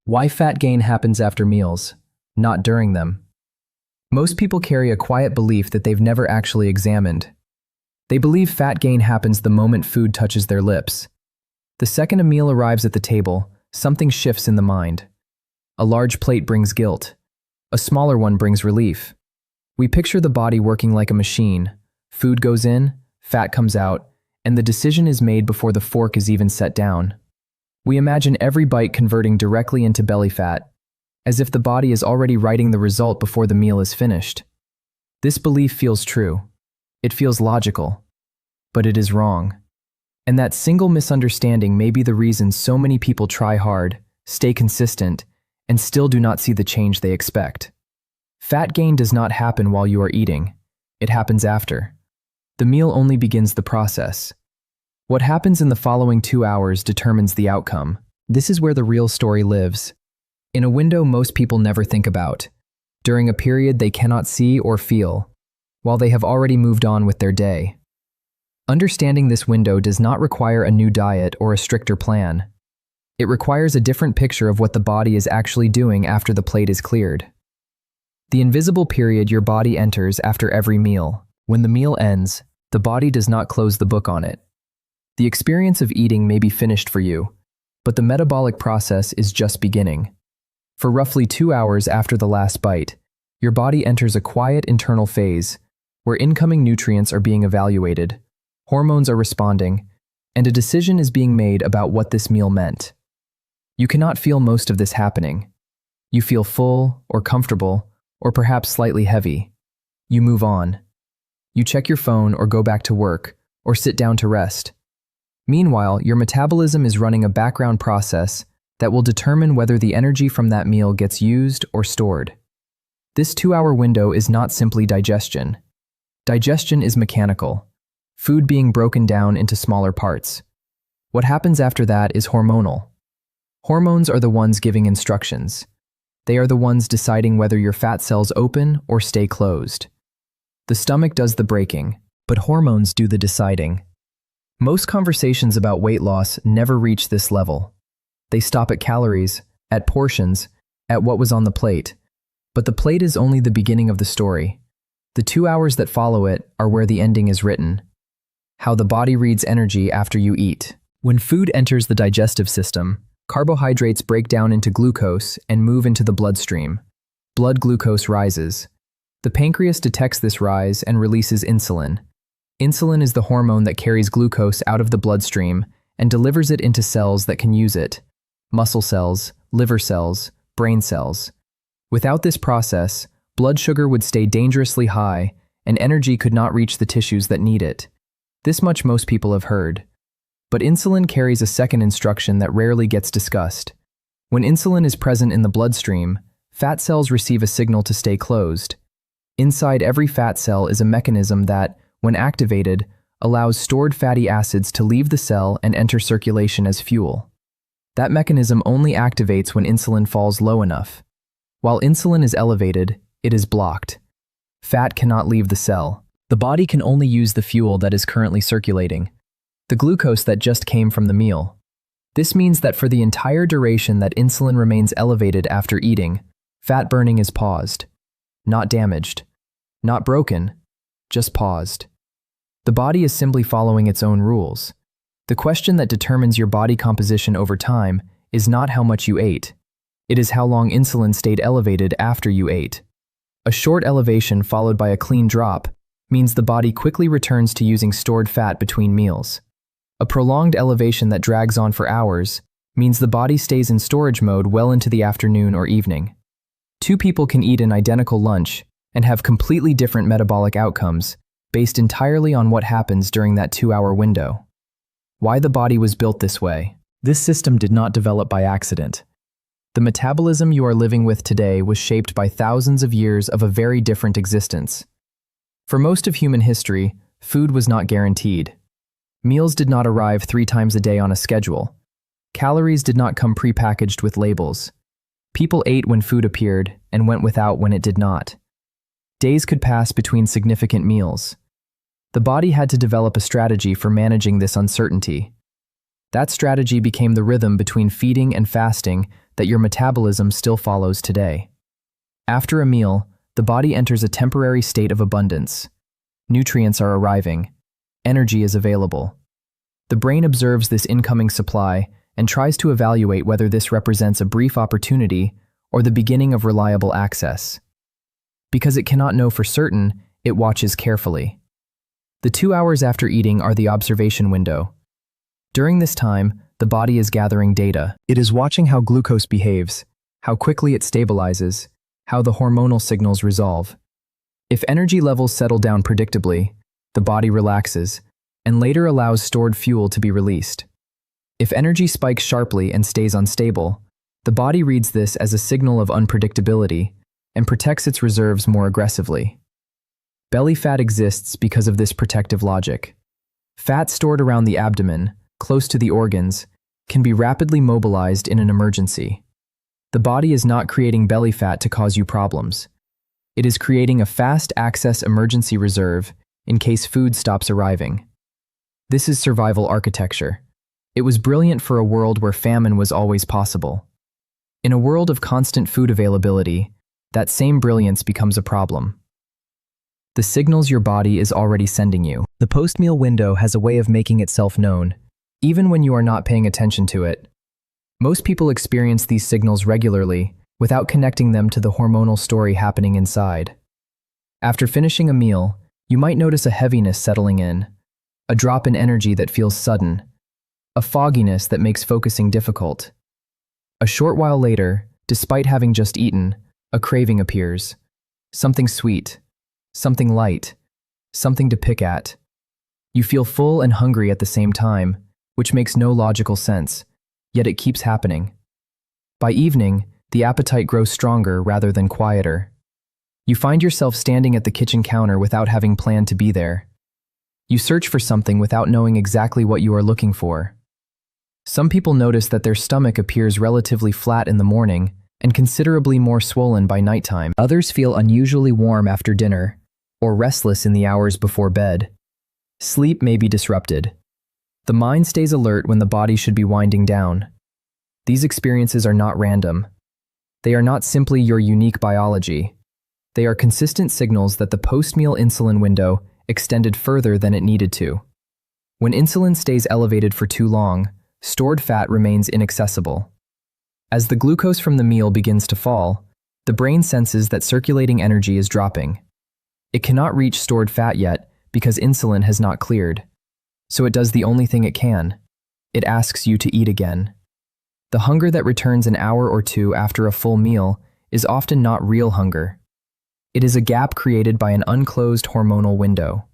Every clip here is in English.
Why fat gain happens after meals, not during them. Most people carry a quiet belief that they've never actually examined. They believe fat gain happens the moment food touches their lips. The second a meal arrives at the table, something shifts in the mind. A large plate brings guilt. A smaller one brings relief. We picture the body working like a machine. Food goes in, fat comes out, and the decision is made before the fork is even set down. We imagine every bite converting directly into belly fat, as if the body is already writing the result before the meal is finished. This belief feels true. It feels logical. But it is wrong. And that single misunderstanding may be the reason so many people try hard, stay consistent, and still do not see the change they expect. Fat gain does not happen while you are eating. It happens after. The meal only begins the process. What happens in the following 2 hours determines the outcome. This is where the real story lives. In a window most people never think about, during a period they cannot see or feel, while they have already moved on with their day. Understanding this window does not require a new diet or a stricter plan. It requires a different picture of what the body is actually doing after the plate is cleared. The invisible period your body enters after every meal. When the meal ends, the body does not close the book on it. The experience of eating may be finished for you, but the metabolic process is just beginning. For roughly 2 hours after the last bite, your body enters a quiet internal phase where incoming nutrients are being evaluated, hormones are responding, and a decision is being made about what this meal meant. You cannot feel most of this happening. You feel full or comfortable or perhaps slightly heavy. You move on. You check your phone or go back to work or sit down to rest. Meanwhile, your metabolism is running a background process that will determine whether the energy from that meal gets used or stored. This 2-hour window is not simply digestion. Digestion is mechanical, food being broken down into smaller parts. What happens after that is hormonal. Hormones are the ones giving instructions. They are the ones deciding whether your fat cells open or stay closed. The stomach does the breaking, but hormones do the deciding. Most conversations about weight loss never reach this level. They stop at calories, at portions, at what was on the plate. But the plate is only the beginning of the story. The 2 hours that follow it are where the ending is written. How the body reads energy after you eat. When food enters the digestive system, carbohydrates break down into glucose and move into the bloodstream. Blood glucose rises. The pancreas detects this rise and releases insulin. Insulin is the hormone that carries glucose out of the bloodstream and delivers it into cells that can use it. Muscle cells, liver cells, brain cells. Without this process, blood sugar would stay dangerously high and energy could not reach the tissues that need it. This much most people have heard. But insulin carries a second instruction that rarely gets discussed. When insulin is present in the bloodstream, fat cells receive a signal to stay closed. Inside every fat cell is a mechanism that, when activated, allows stored fatty acids to leave the cell and enter circulation as fuel. That mechanism only activates when insulin falls low enough. While insulin is elevated, it is blocked. Fat cannot leave the cell. The body can only use the fuel that is currently circulating, the glucose that just came from the meal. This means that for the entire duration that insulin remains elevated after eating, fat burning is paused. Not damaged. Not broken. Just paused. The body is simply following its own rules. The question that determines your body composition over time is not how much you ate. It is how long insulin stayed elevated after you ate. A short elevation followed by a clean drop means the body quickly returns to using stored fat between meals. A prolonged elevation that drags on for hours means the body stays in storage mode well into the afternoon or evening. Two people can eat an identical lunch and have completely different metabolic outcomes based entirely on what happens during that 2-hour window. Why the body was built this way. This system did not develop by accident. The metabolism you are living with today was shaped by thousands of years of a very different existence. For most of human history, food was not guaranteed. Meals did not arrive 3 times a day on a schedule. Calories did not come prepackaged with labels. People ate when food appeared and went without when it did not. Days could pass between significant meals. The body had to develop a strategy for managing this uncertainty. That strategy became the rhythm between feeding and fasting that your metabolism still follows today. After a meal, the body enters a temporary state of abundance. Nutrients are arriving. Energy is available. The brain observes this incoming supply and tries to evaluate whether this represents a brief opportunity or the beginning of reliable access. Because it cannot know for certain, it watches carefully. The 2 hours after eating are the observation window. During this time, the body is gathering data. It is watching how glucose behaves, how quickly it stabilizes, how the hormonal signals resolve. If energy levels settle down predictably, the body relaxes and later allows stored fuel to be released. If energy spikes sharply and stays unstable, the body reads this as a signal of unpredictability and protects its reserves more aggressively. Belly fat exists because of this protective logic. Fat stored around the abdomen, close to the organs, can be rapidly mobilized in an emergency. The body is not creating belly fat to cause you problems. It is creating a fast access emergency reserve in case food stops arriving. This is survival architecture. It was brilliant for a world where famine was always possible. In a world of constant food availability, that same brilliance becomes a problem. The signals your body is already sending you. The post-meal window has a way of making itself known, even when you are not paying attention to it. Most people experience these signals regularly without connecting them to the hormonal story happening inside. After finishing a meal, you might notice a heaviness settling in, a drop in energy that feels sudden, a fogginess that makes focusing difficult. A short while later, despite having just eaten, a craving appears. Something sweet, something light, something to pick at. You feel full and hungry at the same time, which makes no logical sense, yet it keeps happening. By evening, the appetite grows stronger rather than quieter. You find yourself standing at the kitchen counter without having planned to be there. You search for something without knowing exactly what you are looking for. Some people notice that their stomach appears relatively flat in the morning and considerably more swollen by nighttime. Others feel unusually warm after dinner or restless in the hours before bed. Sleep may be disrupted. The mind stays alert when the body should be winding down. These experiences are not random. They are not simply your unique biology. They are consistent signals that the post-meal insulin window extended further than it needed to. When insulin stays elevated for too long, stored fat remains inaccessible. As the glucose from the meal begins to fall, the brain senses that circulating energy is dropping. It cannot reach stored fat yet because insulin has not cleared. So it does the only thing it can. It asks you to eat again. The hunger that returns an hour or two after a full meal is often not real hunger. It is a gap created by an unclosed hormonal window.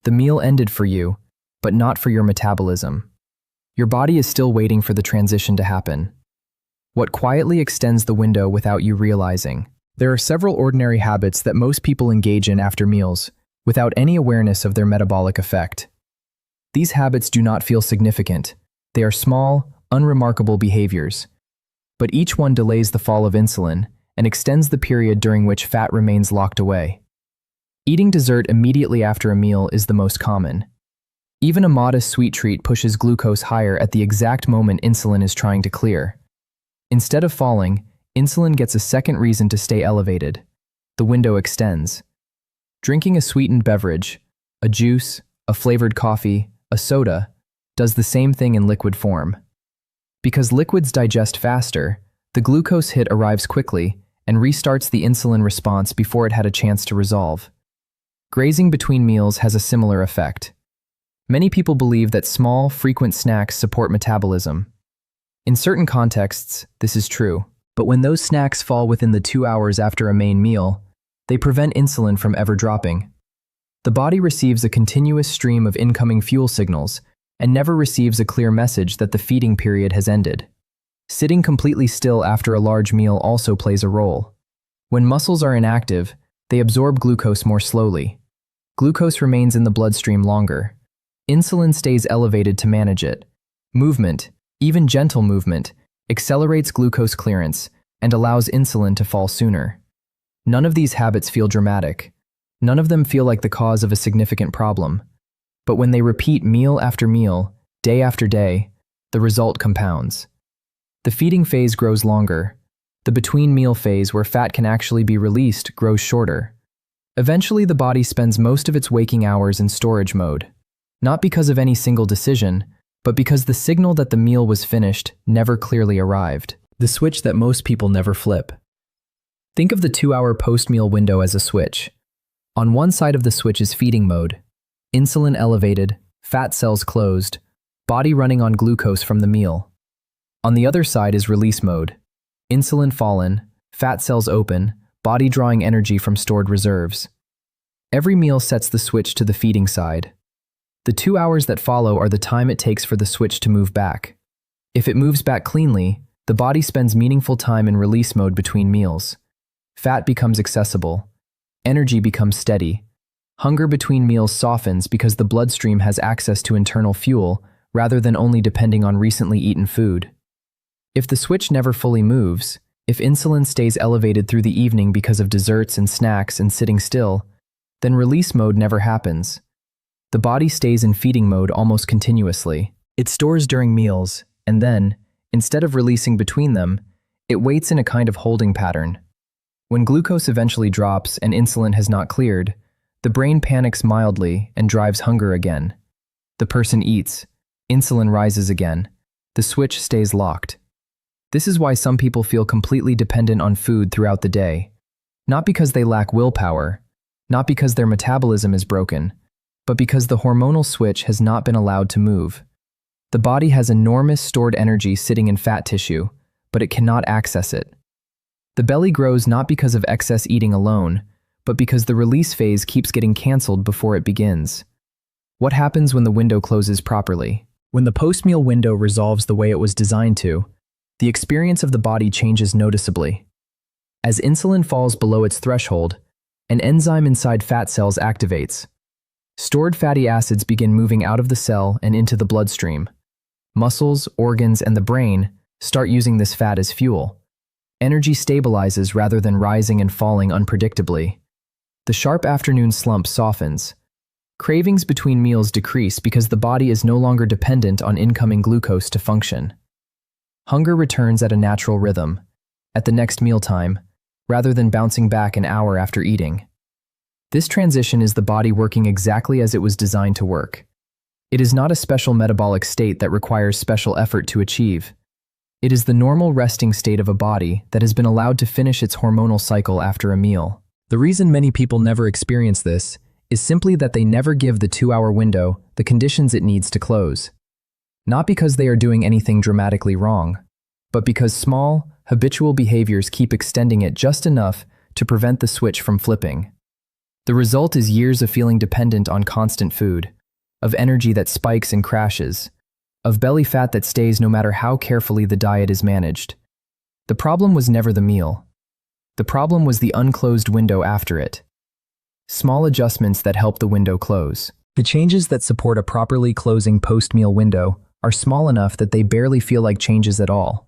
The meal ended for you, but not for your metabolism. Your body is still waiting for the transition to happen. What quietly extends the window without you realizing? There are several ordinary habits that most people engage in after meals, without any awareness of their metabolic effect. These habits do not feel significant. They are small, unremarkable behaviors. But each one delays the fall of insulin and extends the period during which fat remains locked away. Eating dessert immediately after a meal is the most common. Even a modest sweet treat pushes glucose higher at the exact moment insulin is trying to clear. Instead of falling, insulin gets a second reason to stay elevated. The window extends. Drinking a sweetened beverage, a juice, a flavored coffee, a soda, does the same thing in liquid form. Because liquids digest faster, the glucose hit arrives quickly and restarts the insulin response before it had a chance to resolve. Grazing between meals has a similar effect. Many people believe that small, frequent snacks support metabolism. In certain contexts, this is true, but when those snacks fall within the 2 hours after a main meal, they prevent insulin from ever dropping. The body receives a continuous stream of incoming fuel signals and never receives a clear message that the feeding period has ended. Sitting completely still after a large meal also plays a role. When muscles are inactive, they absorb glucose more slowly. Glucose remains in the bloodstream longer. Insulin stays elevated to manage it. Movement, even gentle movement, accelerates glucose clearance and allows insulin to fall sooner. None of these habits feel dramatic. None of them feel like the cause of a significant problem. But when they repeat meal after meal, day after day, the result compounds. The feeding phase grows longer. The between-meal phase, where fat can actually be released, grows shorter. Eventually, the body spends most of its waking hours in storage mode, not because of any single decision, but because the signal that the meal was finished never clearly arrived. The switch that most people never flip. Think of the 2-hour post-meal window as a switch. On one side of the switch is feeding mode, insulin elevated, fat cells closed, body running on glucose from the meal. On the other side is release mode, insulin fallen, fat cells open, body drawing energy from stored reserves. Every meal sets the switch to the feeding side. The 2 hours that follow are the time it takes for the switch to move back. If it moves back cleanly, the body spends meaningful time in release mode between meals. Fat becomes accessible. Energy becomes steady. Hunger between meals softens because the bloodstream has access to internal fuel rather than only depending on recently eaten food. If the switch never fully moves, if insulin stays elevated through the evening because of desserts and snacks and sitting still, then release mode never happens. The body stays in feeding mode almost continuously. It stores during meals, and then, instead of releasing between them, it waits in a kind of holding pattern. When glucose eventually drops and insulin has not cleared, the brain panics mildly and drives hunger again. The person eats, insulin rises again, the switch stays locked. This is why some people feel completely dependent on food throughout the day. Not because they lack willpower, not because their metabolism is broken, but because the hormonal switch has not been allowed to move. The body has enormous stored energy sitting in fat tissue, but it cannot access it. The belly grows not because of excess eating alone, but because the release phase keeps getting canceled before it begins. What happens when the window closes properly? When the post-meal window resolves the way it was designed to, the experience of the body changes noticeably. As insulin falls below its threshold, an enzyme inside fat cells activates. Stored fatty acids begin moving out of the cell and into the bloodstream. Muscles, organs, and the brain start using this fat as fuel. Energy stabilizes rather than rising and falling unpredictably. The sharp afternoon slump softens. Cravings between meals decrease because the body is no longer dependent on incoming glucose to function. Hunger returns at a natural rhythm, at the next mealtime, rather than bouncing back an hour after eating. This transition is the body working exactly as it was designed to work. It is not a special metabolic state that requires special effort to achieve. It is the normal resting state of a body that has been allowed to finish its hormonal cycle after a meal. The reason many people never experience this is simply that they never give the 2-hour window the conditions it needs to close. Not because they are doing anything dramatically wrong, but because small, habitual behaviors keep extending it just enough to prevent the switch from flipping. The result is years of feeling dependent on constant food, of energy that spikes and crashes, of belly fat that stays no matter how carefully the diet is managed. The problem was never the meal. The problem was the unclosed window after it. Small adjustments that help the window close. The changes that support a properly closing post-meal window are small enough that they barely feel like changes at all.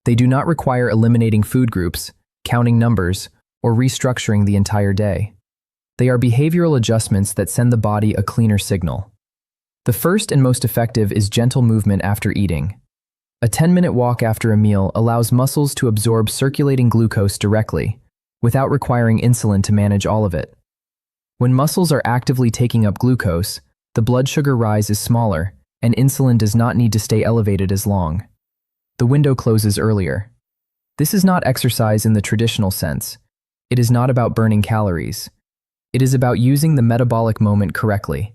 They do not require eliminating food groups, counting numbers, or restructuring the entire day. They are behavioral adjustments that send the body a cleaner signal. The first and most effective is gentle movement after eating. A 10-minute walk after a meal allows muscles to absorb circulating glucose directly, without requiring insulin to manage all of it. When muscles are actively taking up glucose, the blood sugar rise is smaller, and insulin does not need to stay elevated as long. The window closes earlier. This is not exercise in the traditional sense. It is not about burning calories. It is about using the metabolic moment correctly.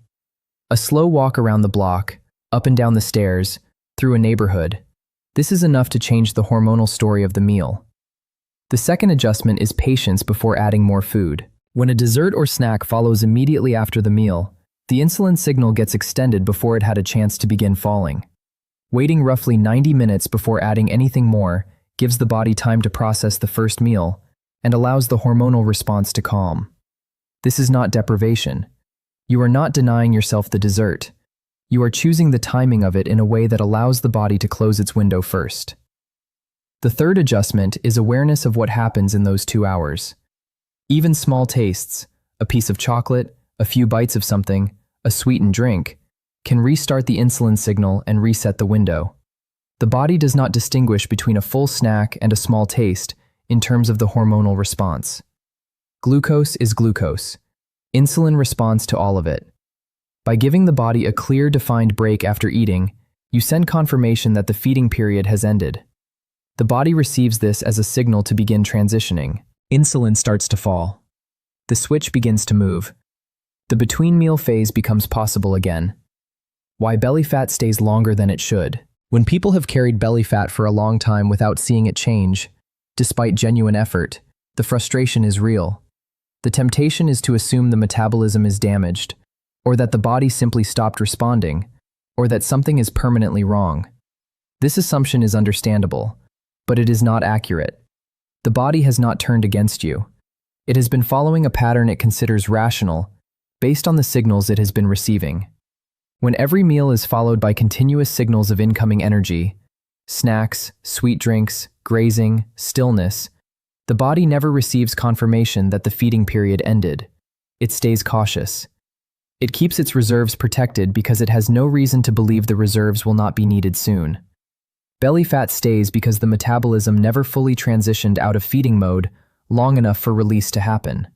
A slow walk around the block, up and down the stairs, through a neighborhood. This is enough to change the hormonal story of the meal. The second adjustment is patience before adding more food. When a dessert or snack follows immediately after the meal, the insulin signal gets extended before it had a chance to begin falling. Waiting roughly 90 minutes before adding anything more gives the body time to process the first meal and allows the hormonal response to calm. This is not deprivation. You are not denying yourself the dessert. You are choosing the timing of it in a way that allows the body to close its window first. The third adjustment is awareness of what happens in those 2 hours. Even small tastes, a piece of chocolate, a few bites of something, a sweetened drink, can restart the insulin signal and reset the window. The body does not distinguish between a full snack and a small taste in terms of the hormonal response. Glucose is glucose. Insulin responds to all of it. By giving the body a clear, defined break after eating, you send confirmation that the feeding period has ended. The body receives this as a signal to begin transitioning. Insulin starts to fall. The switch begins to move. The between-meal phase becomes possible again. Why belly fat stays longer than it should. When people have carried belly fat for a long time without seeing it change, despite genuine effort, the frustration is real. The temptation is to assume the metabolism is damaged, or that the body simply stopped responding, or that something is permanently wrong. This assumption is understandable, but it is not accurate. The body has not turned against you. It has been following a pattern it considers rational, based on the signals it has been receiving. When every meal is followed by continuous signals of incoming energy, snacks, sweet drinks, grazing, stillness, the body never receives confirmation that the feeding period ended. It stays cautious. It keeps its reserves protected because it has no reason to believe the reserves will not be needed soon. Belly fat stays because the metabolism never fully transitioned out of feeding mode long enough for release to happen.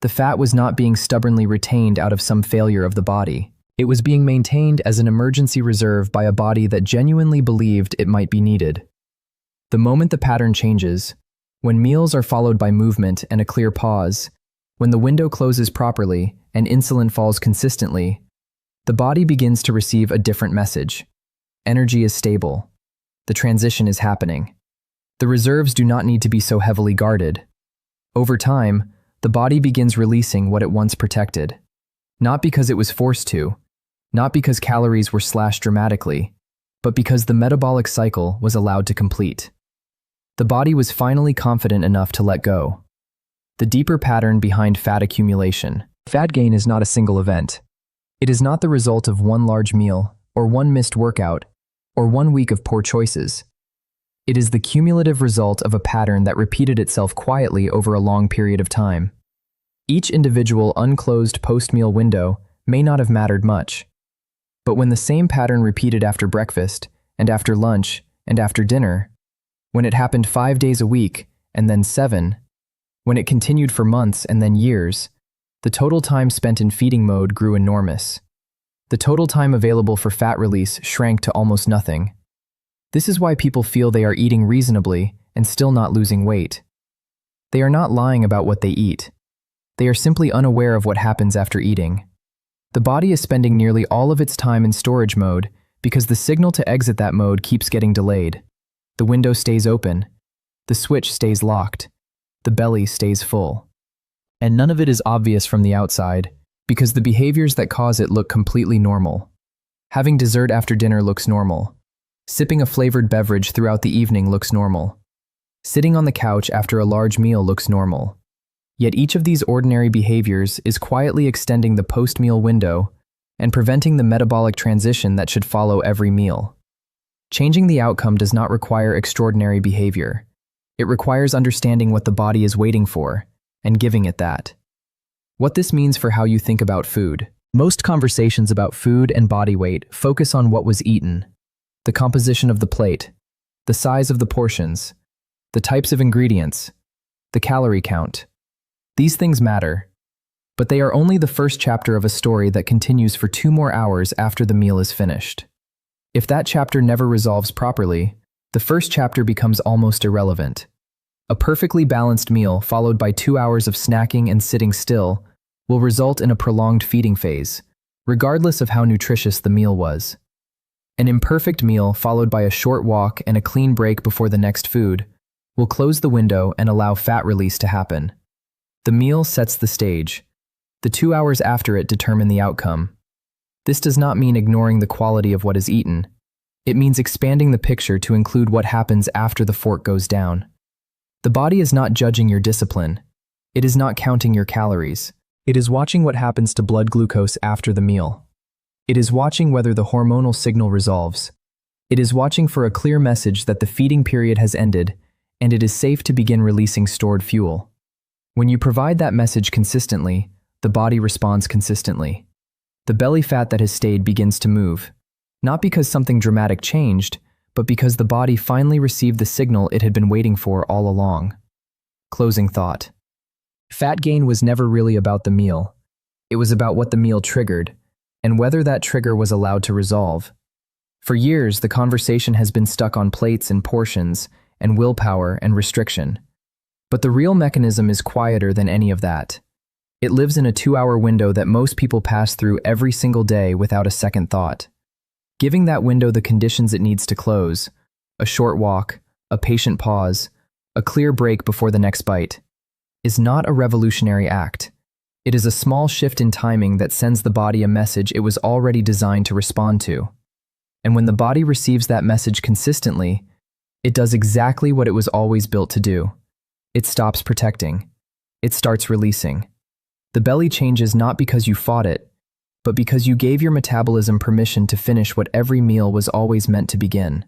The fat was not being stubbornly retained out of some failure of the body. It was being maintained as an emergency reserve by a body that genuinely believed it might be needed. The moment the pattern changes, when meals are followed by movement and a clear pause, when the window closes properly and insulin falls consistently, the body begins to receive a different message. Energy is stable. The transition is happening. The reserves do not need to be so heavily guarded. Over time, the body begins releasing what it once protected. Not because it was forced to, not because calories were slashed dramatically, but because the metabolic cycle was allowed to complete. The body was finally confident enough to let go. The deeper pattern behind fat accumulation. Fat gain is not a single event. It is not the result of one large meal, or one missed workout, or 1 week of poor choices. It is the cumulative result of a pattern that repeated itself quietly over a long period of time. Each individual unclosed post-meal window may not have mattered much. But when the same pattern repeated after breakfast, and after lunch, and after dinner, when it happened 5 days a week, and then 7, when it continued for months and then years, the total time spent in feeding mode grew enormous. The total time available for fat release shrank to almost nothing. This is why people feel they are eating reasonably and still not losing weight. They are not lying about what they eat. They are simply unaware of what happens after eating. The body is spending nearly all of its time in storage mode because the signal to exit that mode keeps getting delayed. The window stays open. The switch stays locked. The belly stays full. And none of it is obvious from the outside because the behaviors that cause it look completely normal. Having dessert after dinner looks normal. Sipping a flavored beverage throughout the evening looks normal. Sitting on the couch after a large meal looks normal. Yet each of these ordinary behaviors is quietly extending the post-meal window and preventing the metabolic transition that should follow every meal. Changing the outcome does not require extraordinary behavior. It requires understanding what the body is waiting for and giving it that. What this means for how you think about food. Most conversations about food and body weight focus on what was eaten, the composition of the plate, the size of the portions, the types of ingredients, the calorie count. These things matter, but they are only the first chapter of a story that continues for 2 more hours after the meal is finished. If that chapter never resolves properly, the first chapter becomes almost irrelevant. A perfectly balanced meal followed by 2 hours of snacking and sitting still will result in a prolonged feeding phase, regardless of how nutritious the meal was. An imperfect meal followed by a short walk and a clean break before the next food will close the window and allow fat release to happen. The meal sets the stage. The 2 hours after it determine the outcome. This does not mean ignoring the quality of what is eaten. It means expanding the picture to include what happens after the fork goes down. The body is not judging your discipline. It is not counting your calories. It is watching what happens to blood glucose after the meal. It is watching whether the hormonal signal resolves. It is watching for a clear message that the feeding period has ended and it is safe to begin releasing stored fuel. When you provide that message consistently, the body responds consistently. The belly fat that has stayed begins to move, not because something dramatic changed, but because the body finally received the signal it had been waiting for all along. Closing thought. Fat gain was never really about the meal. It was about what the meal triggered, and whether that trigger was allowed to resolve. For years, the conversation has been stuck on plates and portions, and willpower and restriction. But the real mechanism is quieter than any of that. It lives in a 2-hour window that most people pass through every single day without a second thought. Giving that window the conditions it needs to close, a short walk, a patient pause, a clear break before the next bite, is not a revolutionary act. It is a small shift in timing that sends the body a message it was already designed to respond to. And when the body receives that message consistently, it does exactly what it was always built to do. It stops protecting. It starts releasing. The belly changes not because you fought it, but because you gave your metabolism permission to finish what every meal was always meant to begin.